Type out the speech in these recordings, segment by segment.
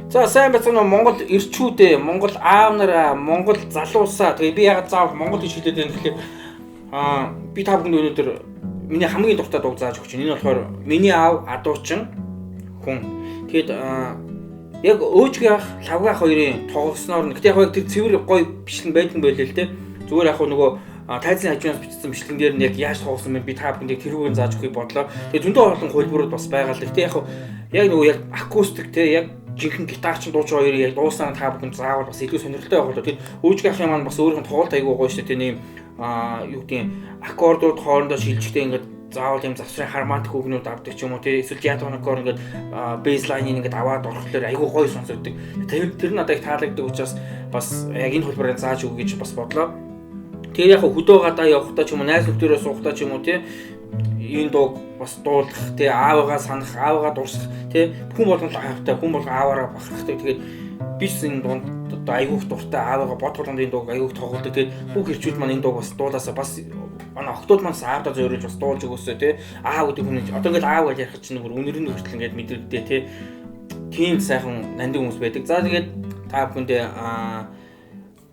За сайн байцгаана уу Монгол ирчүүдээ, Монгол аав нараа, Монгол залуусаа. Тэгээ би ягаад заавал Монгол гэж хэлээд байна гэхээр би та бүхэнд өнөөдөр миний хамгийн дуртай дуу зааж өгч байна. Энэ болохоор миний аав адуучин хүн. Тэгэд яг өөжгийн ах, лавга ах хоёрын тоглосноор нэгт яг тэр цэвэр гой бичлэн байдсан байлээ л те. Зүгээр яг нөгөө тайзын хажуунаас бичсэн бичлэн дээр нь яг яаж тоглосон бэ? Би та бүхэнд тэрүүгээр зааж өгөхийг бодлоо. Тэгээ зөндөө олон хөлбөрүүд бас байгаа л те. Яг нөгөө яг акустик те яг жинхэнэ гитарчин дуучин хоёрын яг дууснаа та бүхэн заавал бас илүү сонирхолтой байх болоо. Тэгэхээр өөжгийн ахын маань бас өөрийнх нь тоглолт аягүй гоё шүү дээ. Тийм юу гэдэг аккордууд хоорондоо шилжихтэй ингээд заавал юм завсрын хармоник хүүгнүүд авдаг ч юм уу тий эсвэл диатоникоор ингээд бейслайныг ингээд аваад орохлоор аягүй гоё сонсогддог. Тэр надад их таалагддаг учраас бас яг энэ хөлбөрөөр зааж өгье гэж бас бодлоо. Тэгээ яг хөдөө гадаа явахдаа ч юм уу найз нөхдөөрөө суухдаа ч юм уу тий энэ дууг бас дуулах тий аавыгаа санах, аавыгаа дурсах тий хүн болгон хайртай, хүн болгон ааваараа бахархдаг. Тэгээд бис энэ дунд одоо айгүйх дуртай аавыгаа бодголонд энэ дууг айгүйх тоглодог. Тэгээд бүх ирчүүд маань энэ дууг бас дуулаасаа бас манай охтууд маань аавдаа зориулж бас дуулж өгөөсөө тий аав гэдэг хүн одоо ингээд аав гэж ярих чинь бүр үнэр нь хүртэл ингээд мэдрэгдээ тий тийм сайхан нандин хүмүүс байдаг. За тэгээд та бүхэндээ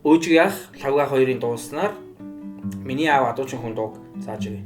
өөжгийн ах, лавга хоёрын дууснаар миний аав адуучин хүн дууг зааж өгье.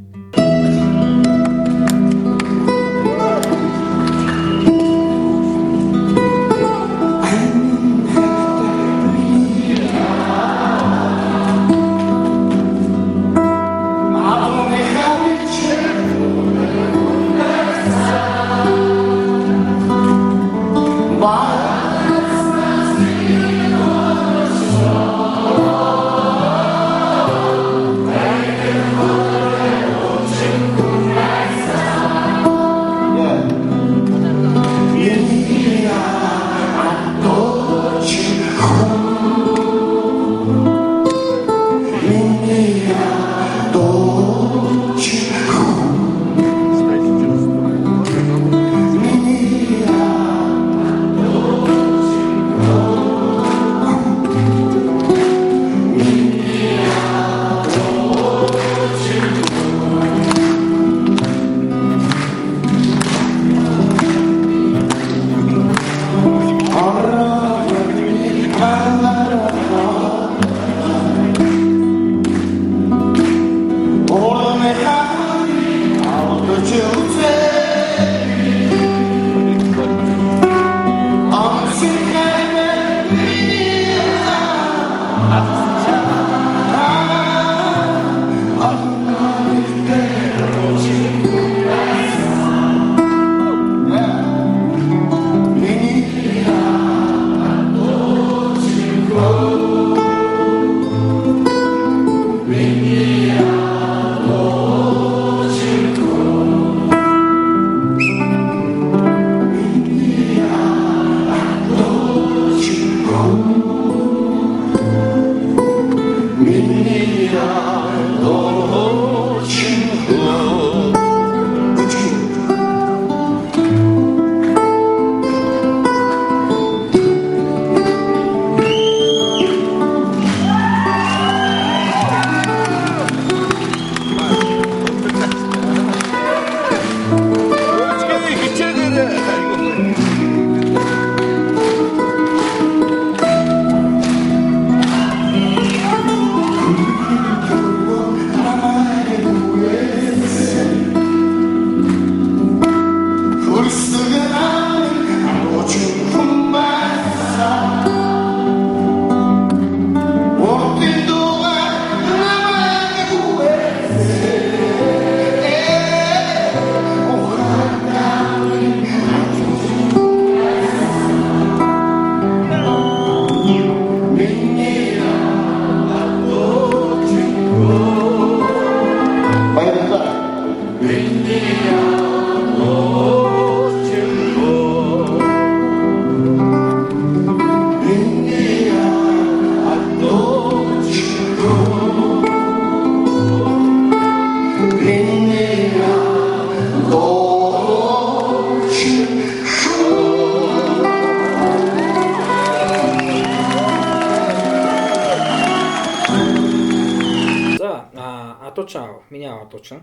Адуучин миний адуучин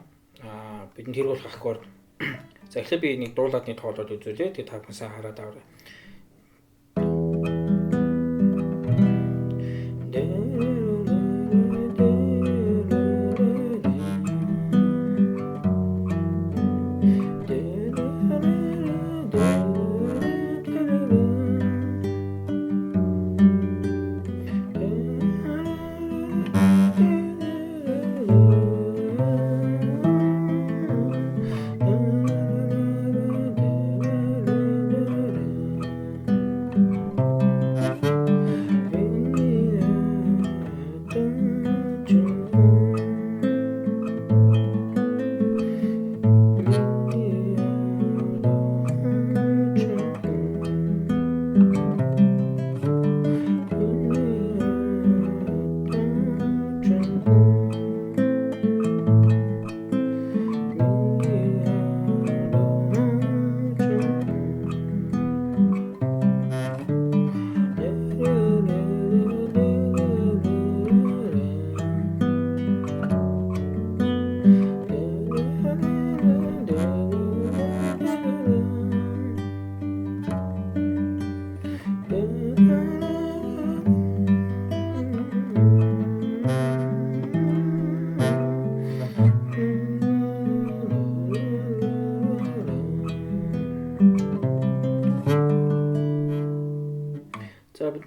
бидний тэр болох аккорд. За эхлээд би нэг дуулаад нэг тоолоод үзүүлээ. Тэгээ та бүхэн сайн хараад аваарай.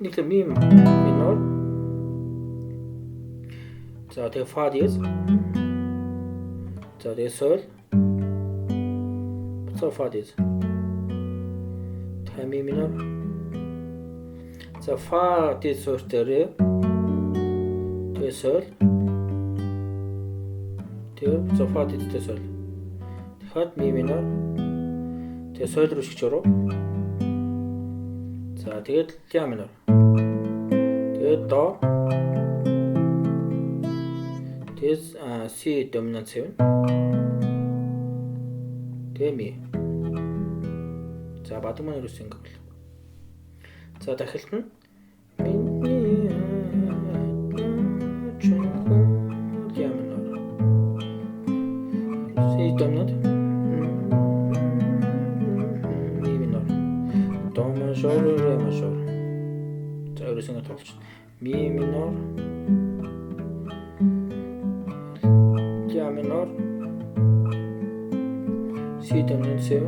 нийлээ ми минор. За тэгээ фа диез. За тэгээ соль. За фа диез. Тэгээ ми минор. За фа диез суурьтай ре. Тэгээ соль. Тэгээ за фа диезтэй соль. Тэгэхээр ми минор. Тэгээ соль руу шигч ороо. За тэгээд ля минор. Тэгээд до. Тэгээд си доминант 7. Тэгээ ми. За бадаг маань ерөөс ингэ бол. За дахилт нь миний ля минор. Си доминант. Ми минор. До мажор, ре мажор. За ерөөс ингэ тоглож. Ми минор. Ля минор. Си доминант 7.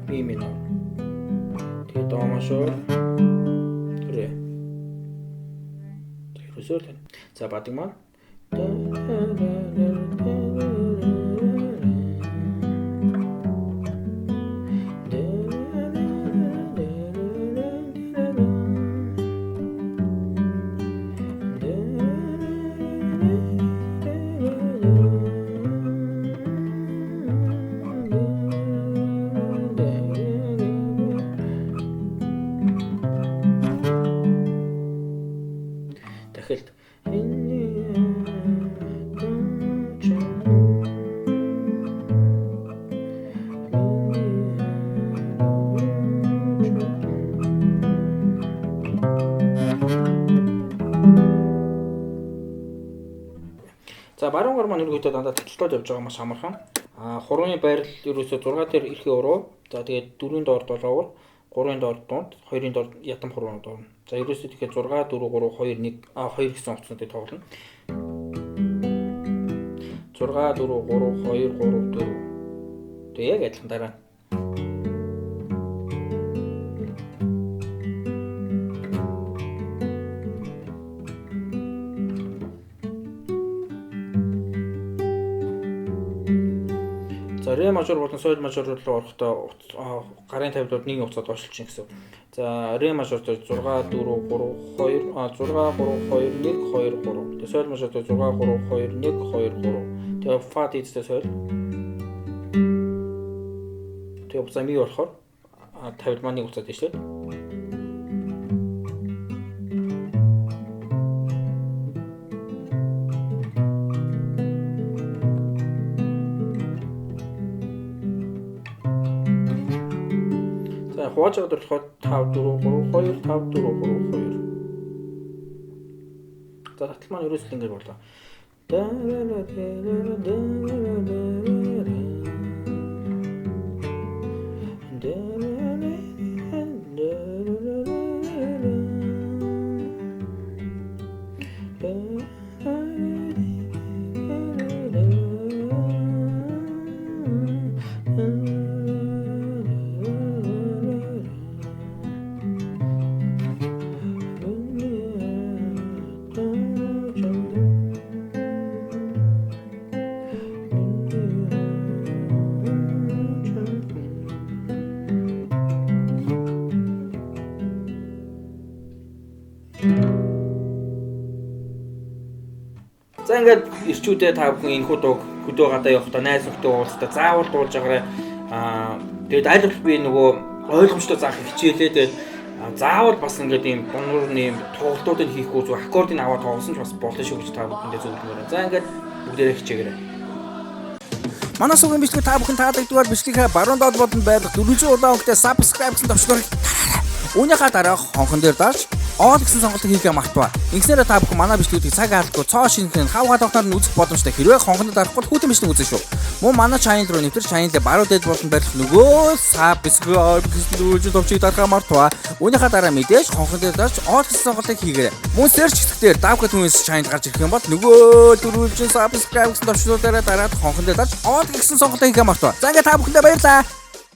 Ми минор. Тэгээ до мажор. Ре. Ерөөсөө л. За бадаг маань. Дахилт. За баруун гар маань ерөөдөө дандаа таталтууд явж байгаа маш амархан. Хурууны байрал ерөөсөө 6 дээр ирэхээ уруу. За тэгээд 4-ийн доор 7-оор, 3-ийн доор дунд, 2-ийн доор ятам хурууны доор. За ерөөсөө тэгэхээр 6 4 3 2 1 2 гэсэн онгоцтой тоглоно. 6 4 3 2 3 4. Тэгээ яг адилхан дараа. За ре мажор болон соль мажор руу орохдоо гарын тавилууд нэг хугацаанд оршилж чинь гэсэн. За ре мажор дээр 6 4 3 2 6 3 2 1 2 3. Тэгээ соль мажор дээр 6 3 2 1 2 3. Тэгээ фа диезтэй соль. Тэгээ буцаа ми болохоор тавил маань нэг хугацаад тийш лээ. Хувааж байгаа болохоор 5 4 3 2 5 4 3 2. За татал маань ерөөсөө ингэж болоо. За ингээд ирчүүдээ та бүхэн энэхүү дууг хөдөө гадаа явахдаа найз нөхдөд уулзалтаа заавал дуулж байгаарай. Тэгээд аль болох би нөгөө ойлгомжтой заах хичээлээ. Тэгээд заавал бас ингээд ийм бунуурны тоглолтуудыг хийхгүй зүг аккордыг аваад тоглосон ч бас болно шүү гэж та бүхэндээ зөвлөмөр. За ингээд бүгдээрээ хичээгээрэй. Манай сүгийн бичлэг та бүхэн таалагдвал бичлэгээ баруун доод бодонд байлгах 400 улаан өнгөтэй subscribe гэсэн товчгоор үүнийхээ дараа хонхон дээр дарж all гэсэн сонголтыг хийгээ мартаваа. Ингэснээр та бүхэн манай бичлэгүүдийг цаг алдахгүй цоо шинхэн хавгаа тогтноор нь үзэх боломжтой. Хэрвээ хонхонд дарахгүй хүүтэн бичлэг үзэн шүү. Мөн манай channel руу нэвтэр channel-д баруун дээд болон барих нөгөө subscribe гэсэн дүүжин товчийг дарахаа мартаваа. Үүнийхээ дараа мэдээж хонхон дээр дарж all гэсэн сонголтыг хийгээрэй. Мөн search хэсгээр давхад түнс channel гарч ирэх юм бол нөгөө дөрвөлжин subscribe гэсэн товчлуудаараа дараад хонхон дээр дарж all гэсэн сонголтыг хийгээ мартаваа. За ингээд та бүхэндээ баярлалаа.